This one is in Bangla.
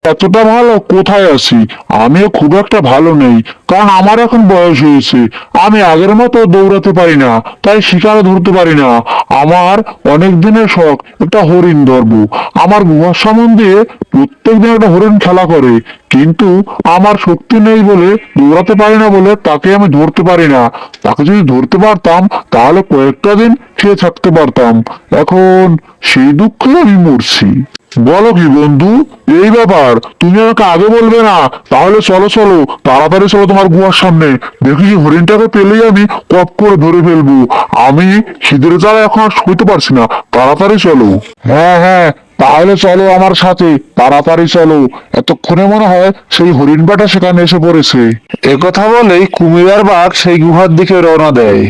এতটা ভালো কোথায় আছি? আমিও খুব একটা ভালো নেই, কারণ আমার এখন বয়স হয়েছে। আমি আগের মতো দৌড়াতে পারি না, তাই শিকারও ধরতে পারি না। আমার অনেক দিনের শখ একটা হরিণ ধরবো। আমার গুহার সামন দিয়ে প্রত্যেকদিন একটা হরিণ খেলা করে, কিন্তু আমার শক্তি নেই বলে, দৌড়াতে পারি না বলে তাকে আমি ধরতে পারি না। তাকে যদি ধরতে পারতাম তাহলে কয়েকটা দিন খেয়ে থাকতে পারতাম। এখন সেই দুঃখে আমি মরছি। বলো কি বন্ধু, এই ব্যাপার? তুমি আমাকে আগে বলবে না? তাহলে চলো চলো, তাড়াতাড়ি চলো তোমার গুহার সামনে। দেখি হরিণটাকে পেলেই আমি কপ করে ধরে ফেলবো। আমি খিদের জ্বালা এখন আর সইতে পারছি না, তাড়াতাড়ি চলো। হ্যাঁ হ্যাঁ, তাহলে চলো আমার সাথে, তাড়াতাড়ি চলো। এতক্ষণে মনে হয় সেই হরিণ বেটা সেখানে এসে পড়েছে। একথা বলেই কুমির আর বাঘ সেই গুহার দিকে রওনা দেয়।